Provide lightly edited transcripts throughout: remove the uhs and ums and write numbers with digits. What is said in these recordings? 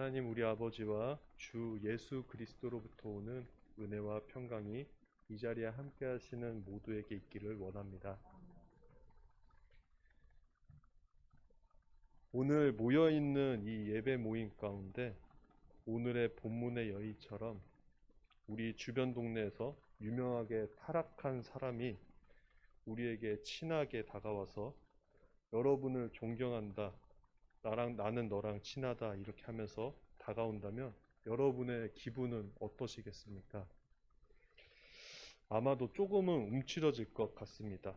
하나님 우리 아버지와 주 예수 그리스도로부터 오는 은혜와 평강이 이 자리에 함께 하시는 모두에게 있기를 원합니다. 오늘 모여있는 이 예배 모임 가운데 오늘의 본문의 여인처럼 우리 주변 동네에서 유명하게 타락한 사람이 우리에게 친하게 다가와서 여러분을 존경한다, 나는 너랑 친하다 이렇게 하면서 다가온다면 여러분의 기분은 어떠시겠습니까? 아마도 조금은 움츠러질 것 같습니다.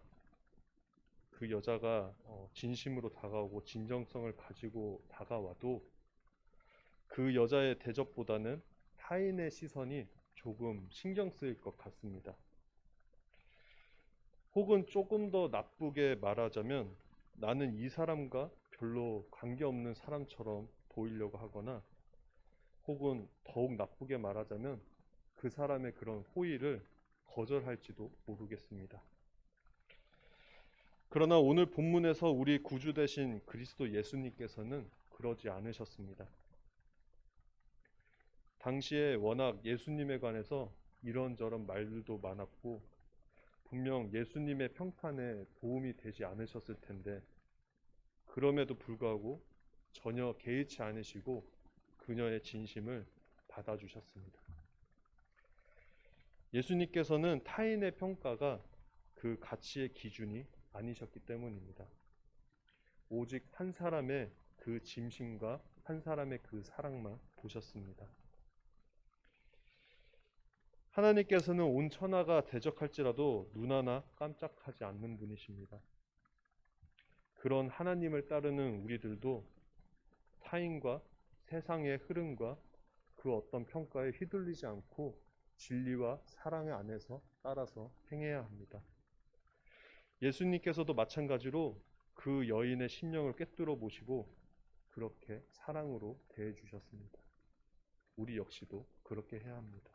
그 여자가 진심으로 다가오고 진정성을 가지고 다가와도 그 여자의 대접보다는 타인의 시선이 조금 신경 쓰일 것 같습니다. 혹은 조금 더 나쁘게 말하자면 나는 이 사람과 별로 관계없는 사람처럼 보이려고 하거나, 혹은 더욱 나쁘게 말하자면 그 사람의 그런 호의를 거절할지도 모르겠습니다. 그러나 오늘 본문에서 우리 구주 되신 그리스도 예수님께서는 그러지 않으셨습니다. 당시에 워낙 예수님에 관해서 이런저런 말들도 많았고 분명 예수님의 평판에 도움이 되지 않으셨을 텐데, 그럼에도 불구하고 전혀 개의치 않으시고 그녀의 진심을 받아주셨습니다. 예수님께서는 타인의 평가가 그 가치의 기준이 아니셨기 때문입니다. 오직 한 사람의 그 진심과 한 사람의 그 사랑만 보셨습니다. 하나님께서는 온 천하가 대적할지라도 눈 하나 깜짝하지 않는 분이십니다. 그런 하나님을 따르는 우리들도 타인과 세상의 흐름과 그 어떤 평가에 휘둘리지 않고 진리와 사랑의 안에서 따라서 행해야 합니다. 예수님께서도 마찬가지로 그 여인의 심령을 꿰뚫어 보시고 그렇게 사랑으로 대해 주셨습니다. 우리 역시도 그렇게 해야 합니다.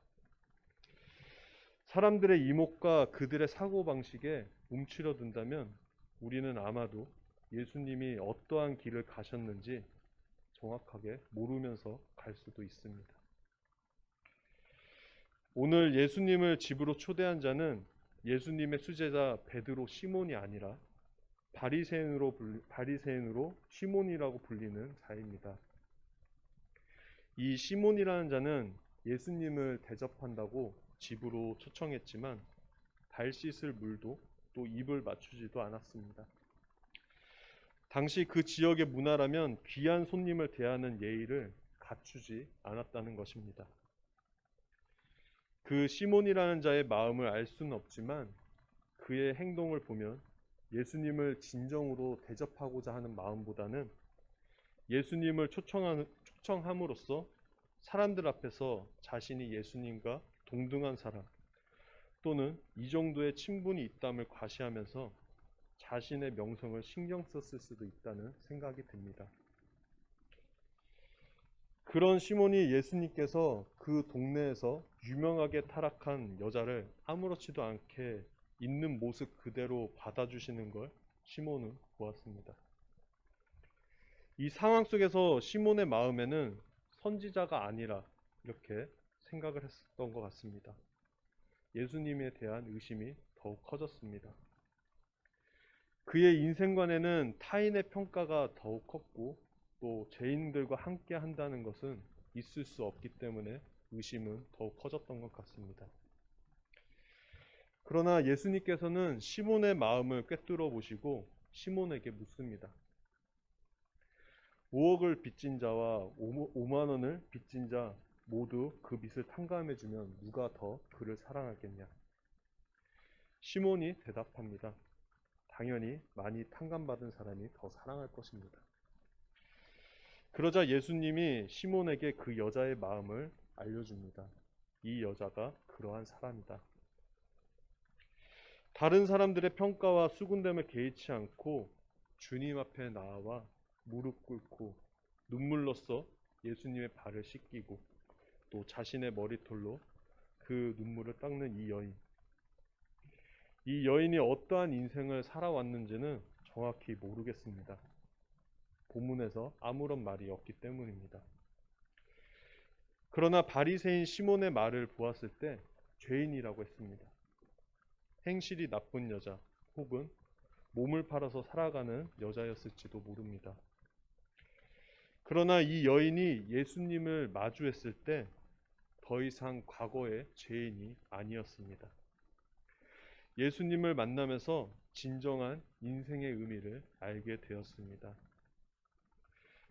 사람들의 이목과 그들의 사고방식에 움츠러든다면 우리는 아마도 예수님이 어떠한 길을 가셨는지 정확하게 모르면서 갈 수도 있습니다. 오늘 예수님을 집으로 초대한 자는 예수님의 수제자 베드로 시몬이 아니라 바리새인으로 시몬이라고 불리는 자입니다. 이 시몬이라는 자는 예수님을 대접한다고 집으로 초청했지만 발 씻을 물도 또 입을 맞추지도 않았습니다. 당시 그 지역의 문화라면 귀한 손님을 대하는 예의를 갖추지 않았다는 것입니다. 그 시몬이라는 자의 마음을 알 수는 없지만 그의 행동을 보면 예수님을 진정으로 대접하고자 하는 마음보다는 예수님을 초청함으로써 사람들 앞에서 자신이 예수님과 동등한 사람 또는 이 정도의 친분이 있담을 과시하면서 자신의 명성을 신경 썼을 수도 있다는 생각이 듭니다. 그런 시몬이 예수님께서 그 동네에서 유명하게 타락한 여자를 아무렇지도 않게 있는 모습 그대로 받아주시는 걸 시몬은 보았습니다. 이 상황 속에서 시몬의 마음에는 선지자가 아니라 이렇게 생각을 했었던 것 같습니다. 예수님에 대한 의심이 더욱 커졌습니다. 그의 인생관에는 타인의 평가가 더욱 컸고 또 죄인들과 함께 한다는 것은 있을 수 없기 때문에 의심은 더욱 커졌던 것 같습니다. 그러나 예수님께서는 시몬의 마음을 꿰뚫어 보시고 시몬에게 묻습니다. 5억을 빚진 자와 5만 원을 빚진 자 모두 그 빚을 탕감해주면 누가 더 그를 사랑하겠냐? 시몬이 대답합니다. 당연히 많이 탕감받은 사람이 더 사랑할 것입니다. 그러자 예수님이 시몬에게 그 여자의 마음을 알려줍니다. 이 여자가 그러한 사람이다. 다른 사람들의 평가와 수군됨을 개의치 않고 주님 앞에 나와 무릎 꿇고 눈물로써 예수님의 발을 씻기고 또 자신의 머리털로 그 눈물을 닦는 이 여인. 이 여인이 어떠한 인생을 살아왔는지는 정확히 모르겠습니다. 본문에서 아무런 말이 없기 때문입니다. 그러나 바리새인 시몬의 말을 보았을 때 죄인이라고 했습니다. 행실이 나쁜 여자 혹은 몸을 팔아서 살아가는 여자였을지도 모릅니다. 그러나 이 여인이 예수님을 마주했을 때 더 이상 과거의 죄인이 아니었습니다. 예수님을 만나면서 진정한 인생의 의미를 알게 되었습니다.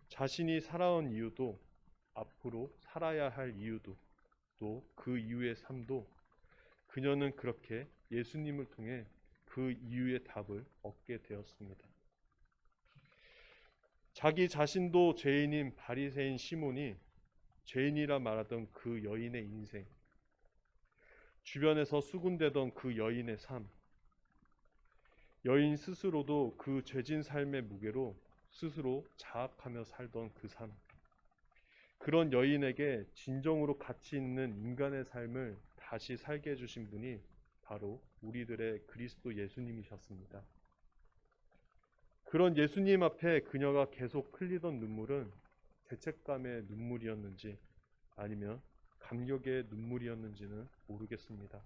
자신이 살아온 이유도, 앞으로 살아야 할 이유도, 또 그 이후의 삶도 그녀는 그렇게 예수님을 통해 그 이유의 답을 얻게 되었습니다. 자기 자신도 죄인인 바리새인 시몬이 죄인이라 말하던 그 여인의 인생, 주변에서 수군대던 그 여인의 삶, 여인 스스로도 그 죄진 삶의 무게로 스스로 자학하며 살던 그 삶, 그런 여인에게 진정으로 가치 있는 인간의 삶을 다시 살게 해주신 분이 바로 우리들의 그리스도 예수님이셨습니다. 그런 예수님 앞에 그녀가 계속 흘리던 눈물은 죄책감의 눈물이었는지 아니면 감격의 눈물이었는지는 모르겠습니다.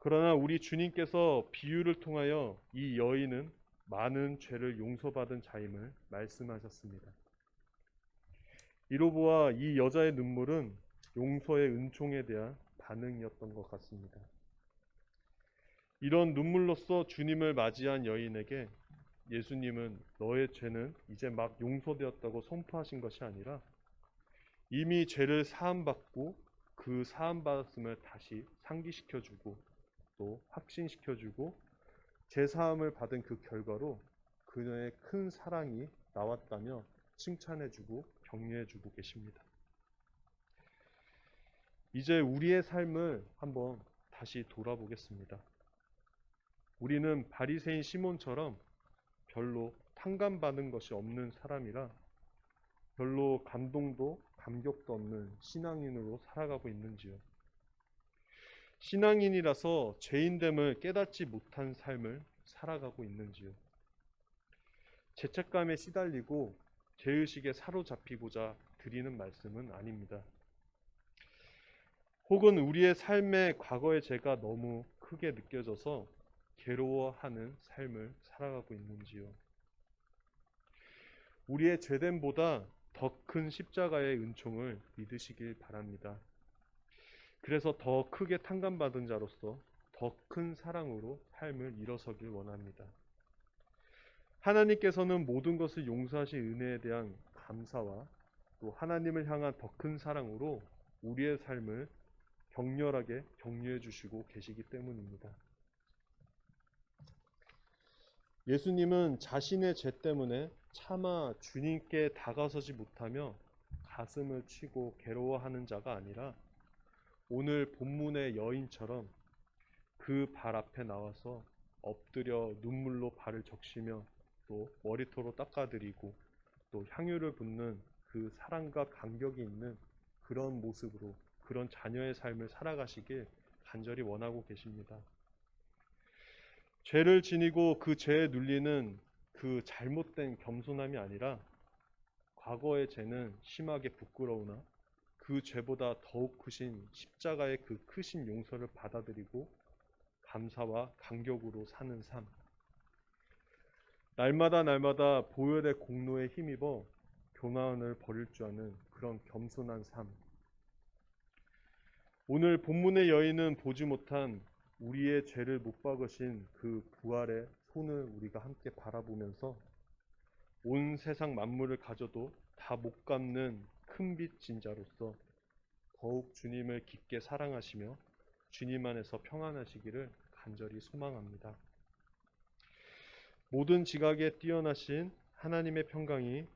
그러나 우리 주님께서 비유를 통하여 이 여인은 많은 죄를 용서받은 자임을 말씀하셨습니다. 이로 보아 이 여자의 눈물은 용서의 은총에 대한 반응이었던 것 같습니다. 이런 눈물로써 주님을 맞이한 여인에게 예수님은 너의 죄는 이제 막 용서되었다고 선포하신 것이 아니라 이미 죄를 사함받고 그 사함받았음을 다시 상기시켜주고 또 확신시켜주고 제사함을 받은 그 결과로 그녀의 큰 사랑이 나왔다며 칭찬해주고 격려해주고 계십니다. 이제 우리의 삶을 한번 다시 돌아보겠습니다. 우리는 바리새인 시몬처럼 별로 탕감받은 것이 없는 사람이라 별로 감동도 감격도 없는 신앙인으로 살아가고 있는지요. 신앙인이라서 죄인됨을 깨닫지 못한 삶을 살아가고 있는지요. 죄책감에 시달리고 죄의식에 사로잡히고자 드리는 말씀은 아닙니다. 혹은 우리의 삶의 과거의 죄가 너무 크게 느껴져서 괴로워하는 삶을 살아가고 있는지요. 우리의 죄됨보다 더 큰 십자가의 은총을 믿으시길 바랍니다. 그래서 더 크게 탕감받은 자로서 더 큰 사랑으로 삶을 일어서길 원합니다. 하나님께서는 모든 것을 용서하신 은혜에 대한 감사와 또 하나님을 향한 더 큰 사랑으로 우리의 삶을 격렬하게 격려해 주시고 계시기 때문입니다. 예수님은 자신의 죄 때문에 차마 주님께 다가서지 못하며 가슴을 치고 괴로워하는 자가 아니라 오늘 본문의 여인처럼 그 발 앞에 나와서 엎드려 눈물로 발을 적시며 또 머리털로 닦아드리고 또 향유를 붓는 그 사랑과 감격이 있는 그런 모습으로 그런 자녀의 삶을 살아가시길 간절히 원하고 계십니다. 죄를 지니고 그 죄에 눌리는 그 잘못된 겸손함이 아니라 과거의 죄는 심하게 부끄러우나 그 죄보다 더욱 크신 십자가의 그 크신 용서를 받아들이고 감사와 감격으로 사는 삶. 날마다 보혈의 공로에 힘입어 교만을 버릴 줄 아는 그런 겸손한 삶. 오늘 본문의 여인은 보지 못한 우리의 죄를 못 박으신 그 부활의 손을 우리가 함께 바라보면서 온 세상 만물을 가져도 다 못 갚는 큰빚 진자로서 더욱 주님을 깊게 사랑하시며 주님 안에서 평안하시기를 간절히 소망합니다. 모든 지각에 뛰어나신 하나님의 평강이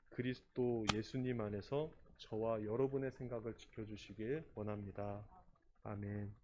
그리스도 예수님 안에서 저와 여러분의 생각을 지켜주시길 원합니다. 아멘.